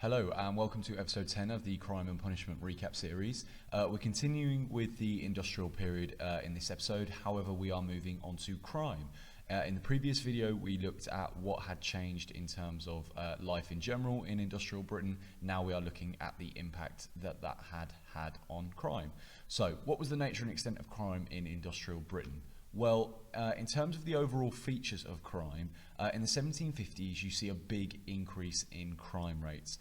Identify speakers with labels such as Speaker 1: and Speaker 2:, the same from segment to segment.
Speaker 1: Hello and welcome to episode 10 of the Crime and Punishment Recap series. We're continuing with the industrial period in this episode, however we are moving on to crime. In the previous video we looked at what had changed in terms of life in general in industrial Britain. Now we are looking at the impact that that had on crime. So what was the nature and extent of crime in industrial Britain? Well, in terms of the overall features of crime, in the 1750s you see a big increase in crime rates.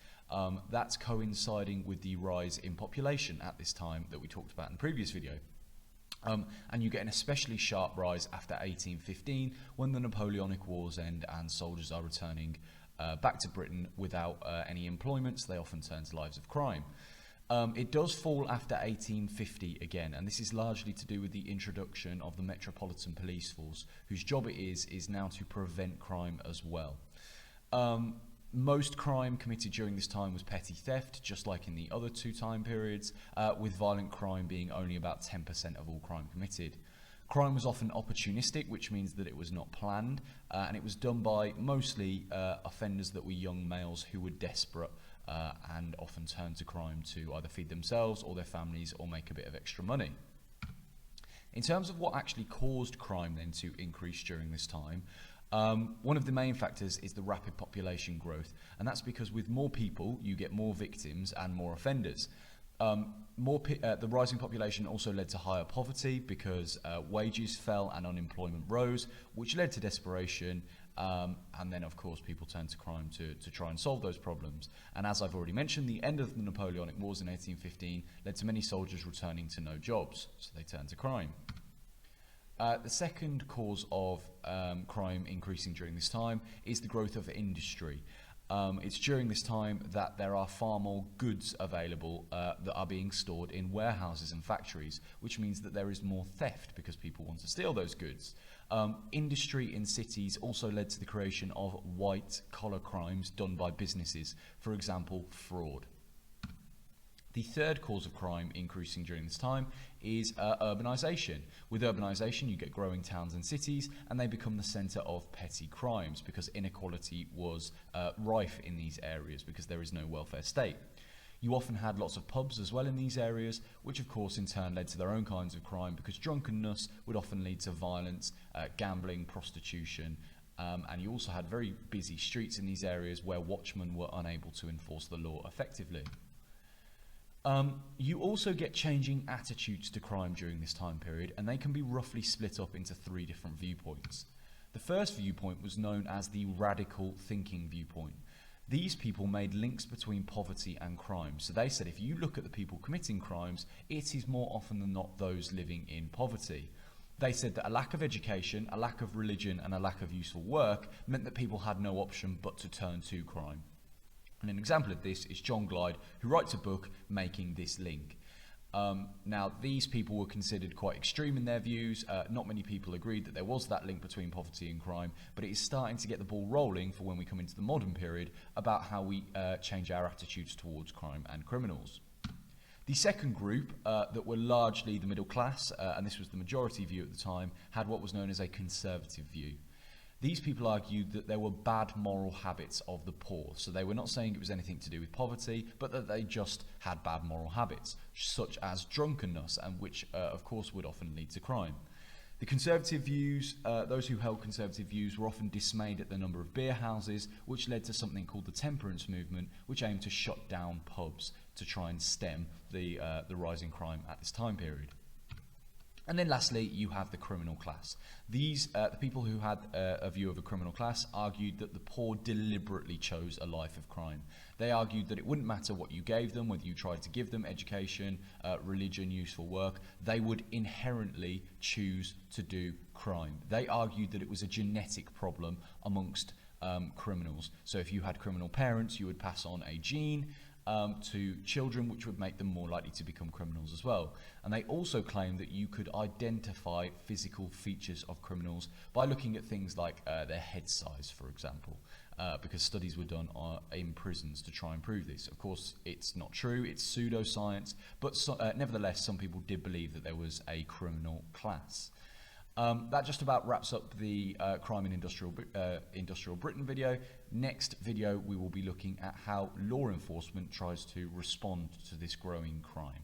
Speaker 1: That's coinciding with the rise in population at this time that we talked about in the previous video. And you get an especially sharp rise after 1815 when the Napoleonic Wars end and soldiers are returning back to Britain without any employment, so they often turn to lives of crime. It does fall after 1850 again, and this is largely to do with the introduction of the Metropolitan Police Force, whose job it is now to prevent crime as well. Most crime committed during this time was petty theft, just like in the other two time periods, with violent crime being only about 10% of all crime committed. Crime was often opportunistic, which means that it was not planned, and it was done by mostly offenders that were young males who were desperate and often turned to crime to either feed themselves or their families or make a bit of extra money. In terms of what actually caused crime then to increase during this time, one of the main factors is the rapid population growth, and that's because with more people you get more victims and more offenders. The rising population also led to higher poverty because wages fell and unemployment rose, which led to desperation, and then of course people turned to crime to try and solve those problems. And as I've already mentioned, the end of the Napoleonic Wars in 1815 led to many soldiers returning to no jobs, so they turned to crime. The second cause of crime increasing during this time is the growth of industry. It's during this time that there are far more goods available that are being stored in warehouses and factories, which means that there is more theft because people want to steal those goods. Industry in cities also led to the creation of white-collar crimes done by businesses, for example, fraud. The third cause of crime increasing during this time is urbanisation. With urbanisation, you get growing towns and cities, and they become the centre of petty crimes because inequality was rife in these areas because there is no welfare state. You often had lots of pubs as well in these areas, which of course in turn led to their own kinds of crime because drunkenness would often lead to violence, gambling, prostitution, and you also had very busy streets in these areas where watchmen were unable to enforce the law effectively. You also get changing attitudes to crime during this time period, and they can be roughly split up into three different viewpoints. The first viewpoint was known as the radical thinking viewpoint. These people made links between poverty and crime. So they said if you look at the people committing crimes, it is more often than not those living in poverty. They said that a lack of education, a lack of religion, and a lack of useful work meant that people had no option but to turn to crime. And an example of this is John Glyde, who writes a book making this link. Now, these people were considered quite extreme in their views. Not many people agreed that there was that link between poverty and crime, but it is starting to get the ball rolling for when we come into the modern period about how we change our attitudes towards crime and criminals. The second group, that were largely the middle class, and this was the majority view at the time, had what was known as a conservative view. These people argued that there were bad moral habits of the poor, so they were not saying it was anything to do with poverty, but that they just had bad moral habits, such as drunkenness, and which of course would often lead to crime. The conservative views, those who held conservative views were often dismayed at the number of beer houses, which led to something called the temperance movement, which aimed to shut down pubs to try and stem the rising crime at this time period. And then lastly, you have the criminal class. These, the people who had a view of a criminal class argued that the poor deliberately chose a life of crime. They argued that it wouldn't matter what you gave them, whether you tried to give them education, religion, useful work, they would inherently choose to do crime. They argued that it was a genetic problem amongst criminals. So if you had criminal parents, you would pass on a gene to children, which would make them more likely to become criminals as well. And they also claimed that you could identify physical features of criminals by looking at things like their head size, for example, because studies were done in prisons to try and prove this. Of course, it's not true, it's pseudoscience, but nevertheless, some people did believe that there was a criminal class. That just about wraps up the crime in industrial Britain video. Next video, we will be looking at how law enforcement tries to respond to this growing crime.